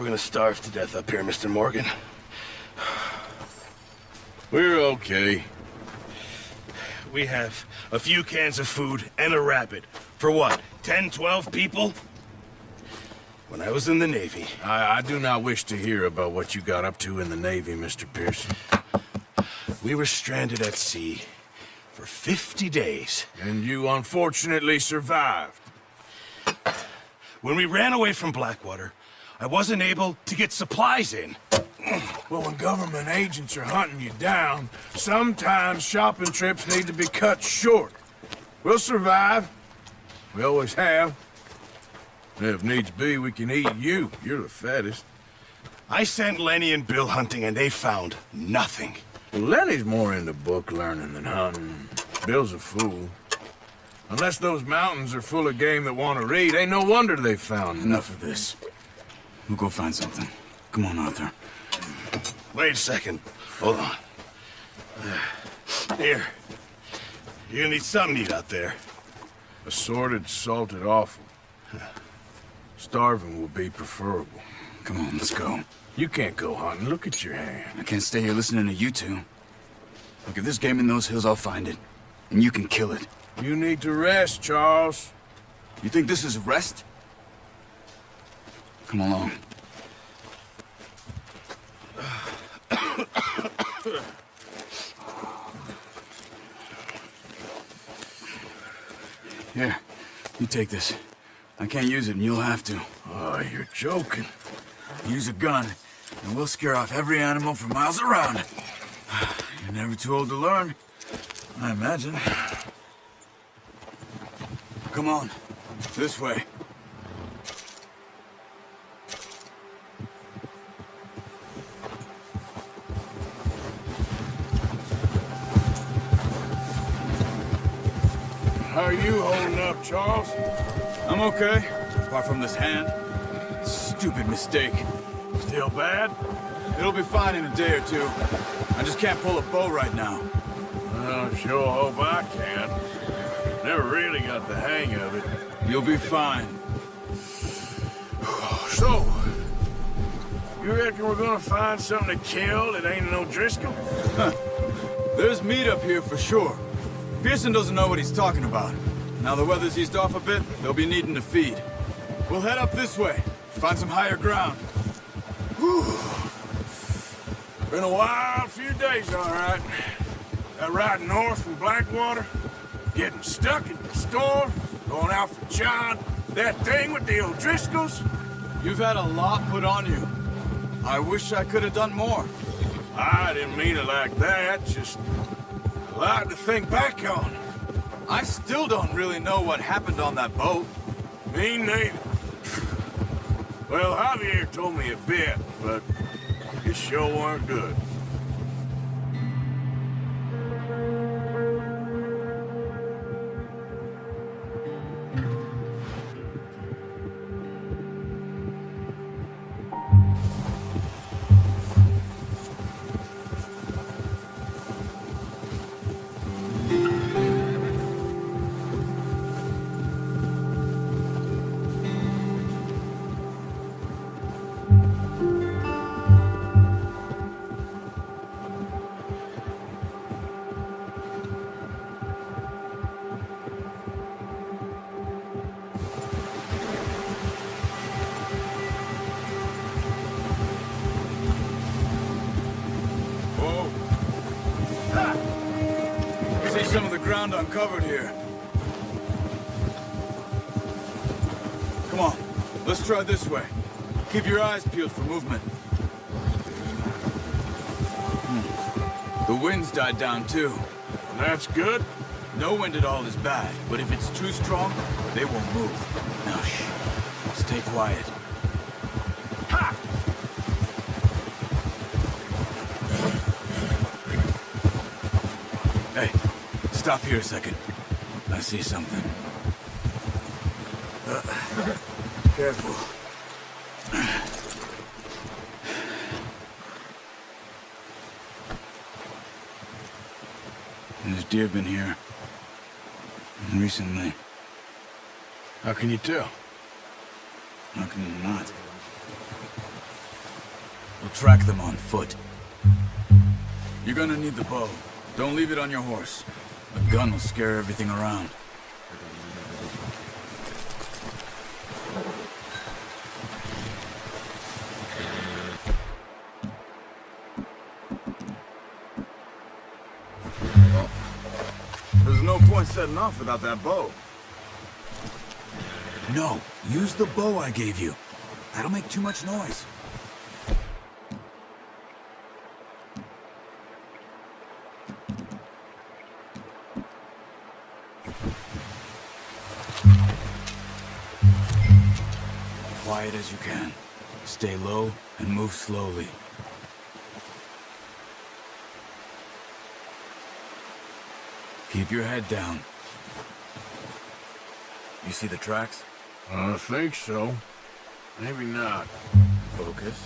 We're gonna starve to death up here, Mr. Morgan. We're okay. We have a few cans of food and a rabbit. For what, 10, 12 people? When I was in the Navy... I do not wish to hear about what you got up to in the Navy, Mr. Pearson. We were stranded at sea for 50 days. And you unfortunately survived. When we ran away from Blackwater, I wasn't able to get supplies in. Well, when government agents are hunting you down, sometimes shopping trips need to be cut short. We'll survive. We always have. If needs be, we can eat you. You're the fattest. I sent Lenny and Bill hunting, and they found nothing. Well, Lenny's more into book learning than hunting. Bill's a fool. Unless those mountains are full of game that want to read, ain't no wonder they found Enough of this. We'll go find something. Come on, Arthur. Wait a second. Hold on. Here. You're gonna need something to eat out there. assorted, salted offal. Starving would be preferable. Come on, let's go. You can't go hunting. Look at your hand. I can't stay here listening to you two. Look, if there's game in those hills, I'll find it. And you can kill it. You need to rest, Charles. You think this is rest? Come along. Here, you take this. I can't use it, and you'll have to. Oh, you're joking. Use a gun, and we'll scare off every animal for miles around. You're never too old to learn, I imagine. Come on, this way. How are you holding up, Charles? I'm okay, apart from this hand. Stupid mistake. Still bad? It'll be fine in a day or two. I just can't pull a bow right now. I sure hope I can. Never really got the hang of it. You'll be fine. So, you reckon we're gonna find something to kill that ain't no Driscoll? There's meat up here for sure. Pearson doesn't know what he's talking about. Now the weather's eased off a bit, they'll be needing to feed. We'll head up this way, find some higher ground. Whew. Been a wild few days, all right. That ride north from Blackwater, getting stuck in the storm, going out for John, that thing with the O'Driscolls. You've had a lot put on you. I wish I could have done more. I didn't mean it like that, just a lot to think back on. I still don't really know what happened on that boat. Me neither. Well, Javier told me a bit, but it sure weren't good. See some of the ground uncovered here. Come on, let's try this way. Keep your eyes peeled for movement. The wind's died down too. That's good. No wind at all is bad, but if it's too strong, they won't move. Now shh, stay quiet. Ha! Hey, stop here a second. I see something. Careful. There's deer been here. Recently. How can you tell? How can you not? We'll track them on foot. You're gonna need the bow. Don't leave it on your horse. A gun will scare everything around. There's no point setting off without that bow. No, use the bow I gave you. That'll make too much noise. Quiet as you can. Stay low and move slowly. Keep your head down. You see the tracks? I think so. Maybe not. Focus.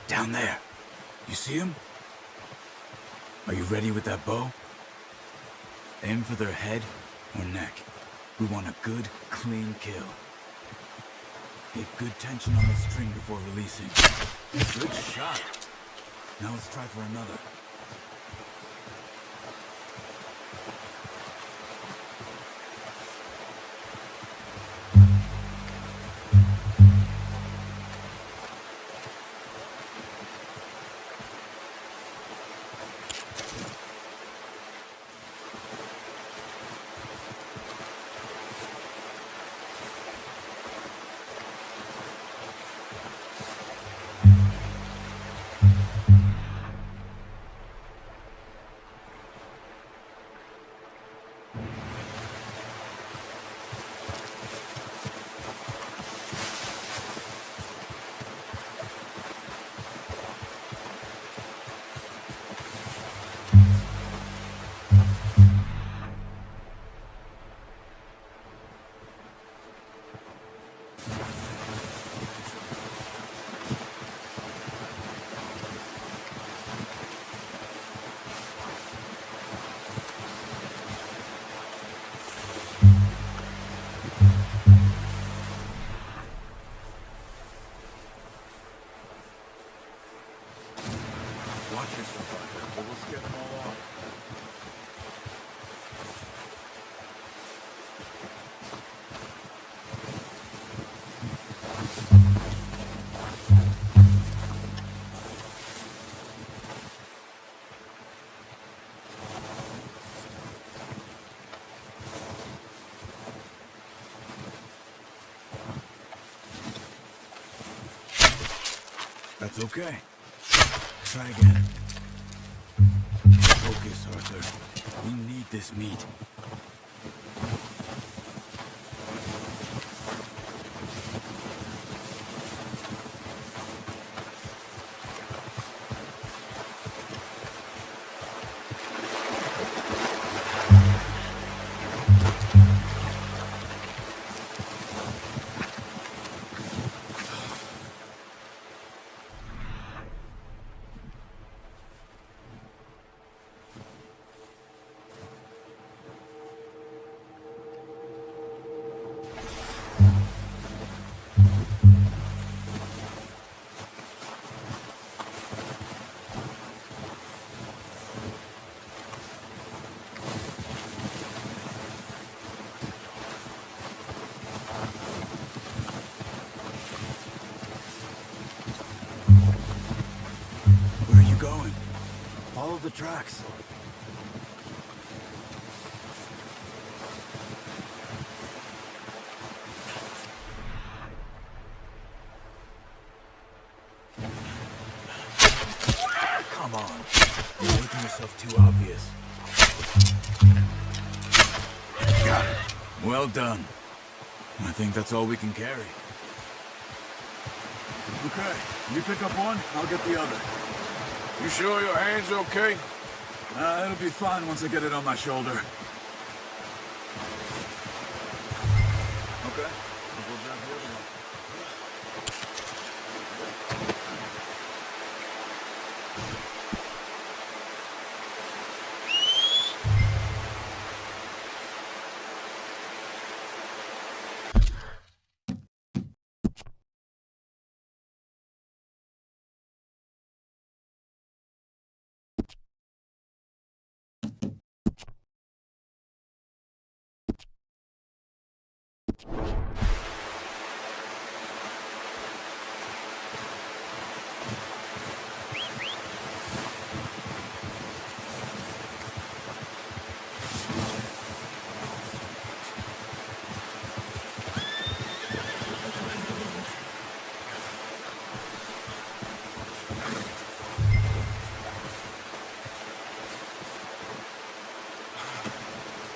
Down there. You see him? Are you ready with that bow? Aim for their head or neck. We want a good, clean kill. Get good tension on the string before releasing. Good shot. Now let's try for another. Watch yourself, or we'll scare them all off. That's okay. Try again. Focus, Arthur. We need this meat. follow the tracks. Come on. You're making yourself too obvious. Got it. Well done. I think that's all we can carry. Okay, you pick up one, I'll get the other. You sure your hand's okay? It'll be fine once I get it on my shoulder. Okay, I'll go grab the other one.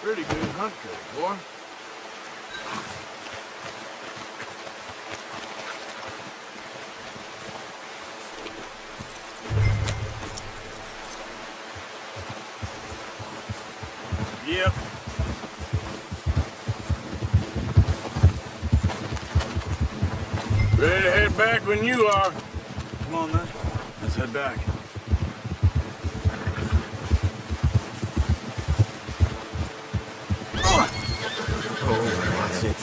Pretty good hunt there, boy. Yep. Ready to head back when you are. Come on then, let's head back. That's it.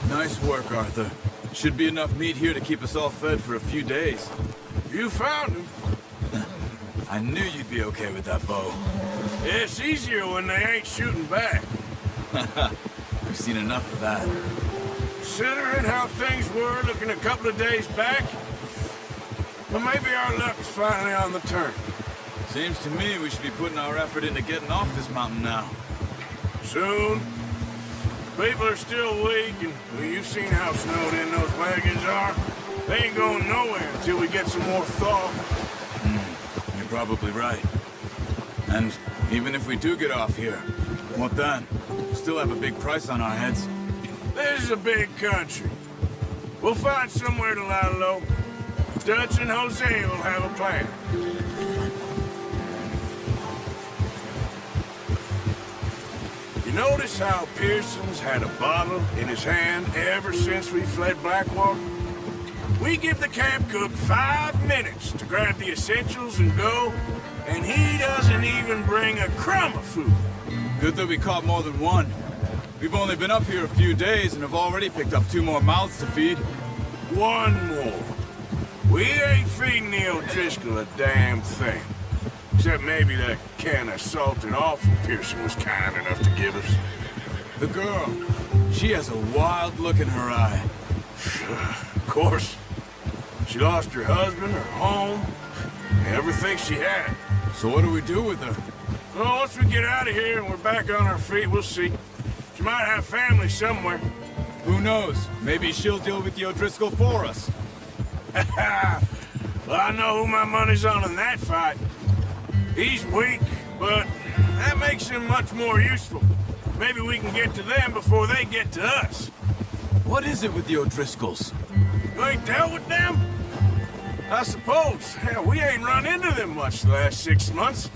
Nice work, Arthur. Should be enough meat here to keep us all fed for a few days. You found him. I knew you'd be okay with that bow. It's easier when they ain't shooting back. We've seen enough of that. Considering how things were looking a couple of days back, well, maybe our luck is finally on the turn. Seems to me we should be putting our effort into getting off this mountain now. Soon. People are still weak, and well, you've seen how snowed in those wagons are. They ain't going nowhere until we get some more thaw. You're probably right. And even if we do get off here, what then? We still have a big price on our heads. This is a big country. We'll find somewhere to lie low. Dutch and Jose will have a plan. You notice how Pearson's had a bottle in his hand ever since we fled Blackwater? We give the camp cook 5 minutes to grab the essentials and go, and he doesn't even bring a crumb of food. Good that we caught more than one. We've only been up here a few days and have already picked up 2 more mouths to feed. One more. We ain't feeding Neil Driscoll a damn thing. Except maybe that can of salted offal Pearson was kind enough to give us. The girl, she has a wild look in her eye. Of course. She lost her husband, her home, everything she had. So what do we do with her? Well, once we get out of here and we're back on our feet, we'll see. She might have family somewhere. Who knows? Maybe she'll deal with the O'Driscoll for us. Well, I know who my money's on in that fight. He's weak, but that makes him much more useful. Maybe we can get to them before they get to us. What is it with the O'Driscolls? You ain't dealt with them? I suppose. Hell, we ain't run into them much the last 6 months.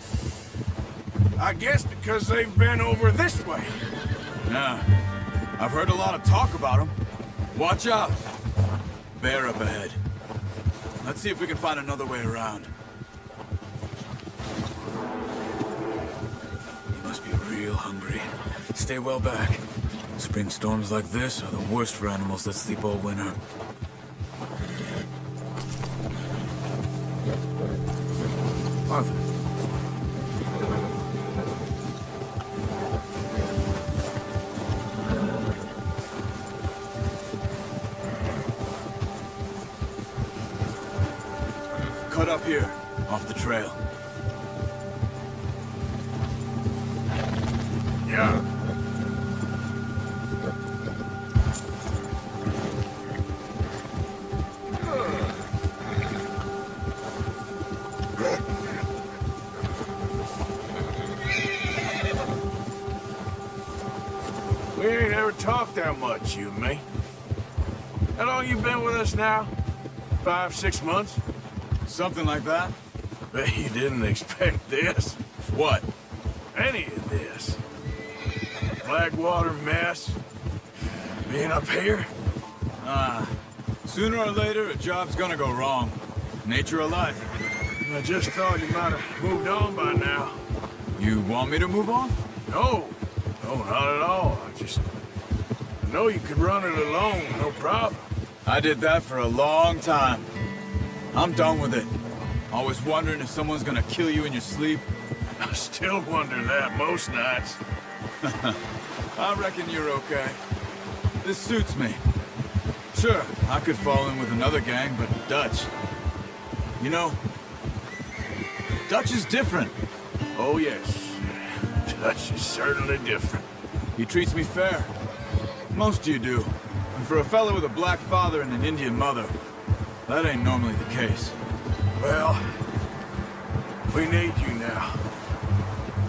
I guess because they've been over this way. Yeah, I've heard a lot of talk about them. Watch out. Bear up ahead. Let's see if we can find another way around. You must be real hungry. Stay well back. Spring storms like this are the worst for animals that sleep all winter. Arthur. Cut up here. off the trail. Yeah. We ain't ever talked that much, you and me. How long you been with us now? 5, 6 months? Something like that? Bet you didn't expect this. What? Any of this. Blackwater mess. Being up here? Sooner or later, a job's gonna go wrong. Nature of life. I just thought you might have moved on by now. You want me to move on? No. No, not at all. I know you could run it alone, no problem. I did that for a long time. I'm done with it. Always wondering if someone's gonna kill you in your sleep. I still wonder that most nights. I reckon you're okay. This suits me. Sure, I could fall in with another gang, but Dutch... You know, Dutch is different. Oh, yes. Dutch is certainly different. He treats me fair. Most of you do. And for a fellow with a black father and an Indian mother, that ain't normally the case. Well, we need you now.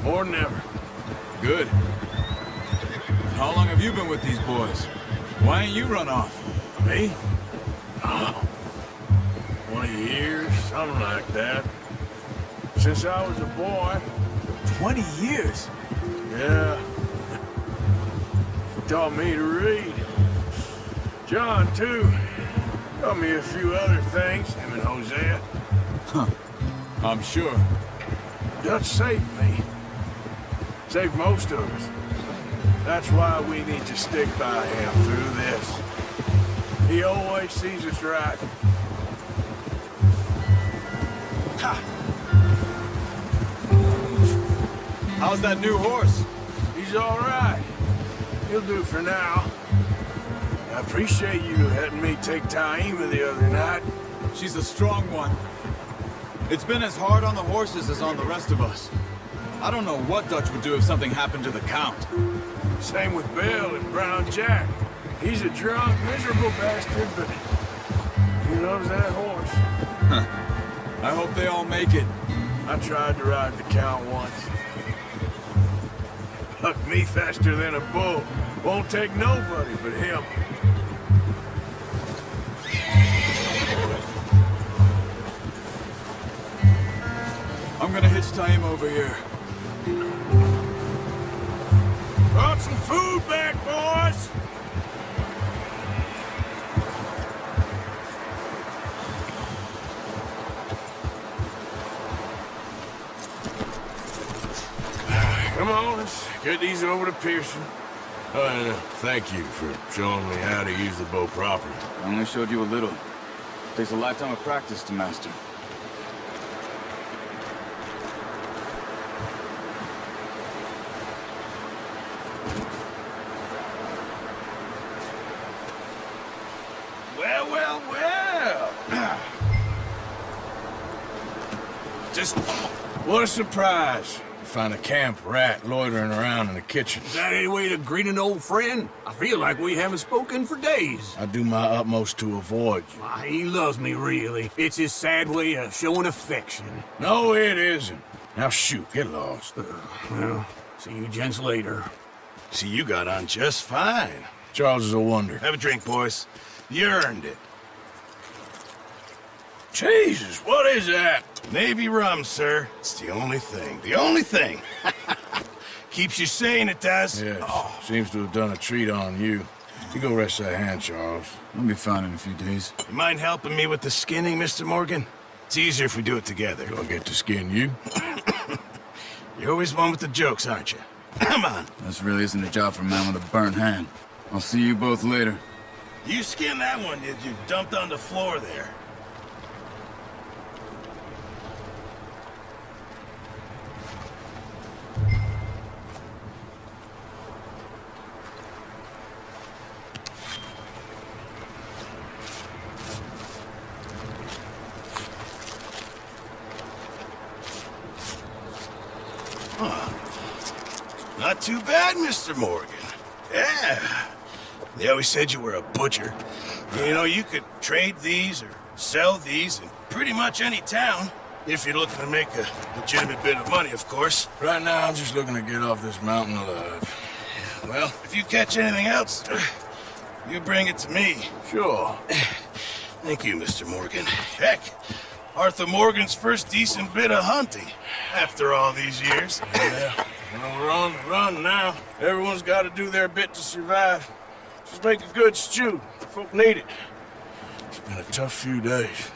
More than ever. Good. How long have you been with these boys? Why ain't you run off? Me? Oh, 20 years, something like that. Since I was a boy. 20 years? Yeah. Taught me to read. John, too. Taught me a few other things, him and Hosea. I'm sure. Dutch saved me. Saved most of us. That's why we need to stick by him through this. He always sees us right. Ha! How's that new horse? He's all right. He'll do for now. I appreciate you letting me take Taima the other night. She's a strong one. It's been as hard on the horses as on the rest of us. I don't know what Dutch would do if something happened to the Count. Same with Bill and Brown Jack. He's a drunk, miserable bastard, but he loves that horse. I hope they all make it. I tried to ride the Count once. Bucked me faster than a bull. Won't take nobody but him. I'm gonna hitch Taima over here. Brought some food back, boys! Come on, let's get these over to Pearson. And thank you for showing me how to use the bow properly. I only showed you a little. Takes a lifetime of practice to master. Well, well, well. Just what a surprise. Find a camp rat loitering around in the kitchen. Is that any way to greet an old friend? I feel like we haven't spoken for days. I do my utmost to avoid you. Why, he loves me, really. It's his sad way of showing affection. No, it isn't. Now shoot, get lost. Well, see you gents later. See, you got on just fine. Charles is a wonder. Have a drink, boys. You earned it. Jesus, what is that? Navy rum, sir. It's the only thing. The only thing. Keeps you sane, it does. Yes, seems to have done a treat on you. You go rest that hand, Charles. I'll be fine in a few days. You mind helping me with the skinning, Mr. Morgan? It's easier if we do it together. Do I get to skin you? You're always one with the jokes, aren't you? Come on. This really isn't a job for a man with a burnt hand. I'll see you both later. You skinned that one, did you? Dumped on the floor there. Not too bad, Mr. Morgan. Yeah. They always said you were a butcher. You know, you could trade these or sell these in pretty much any town. If you're looking to make a legitimate bit of money, of course. Right now, I'm just looking to get off this mountain alive. Well, if you catch anything else, you bring it to me. Sure. Thank you, Mr. Morgan. Heck, Arthur Morgan's first decent bit of hunting after all these years. Yeah. Well, we're on the run now. Everyone's got to do their bit to survive. Just make a good stew. Folk need it. It's been a tough few days.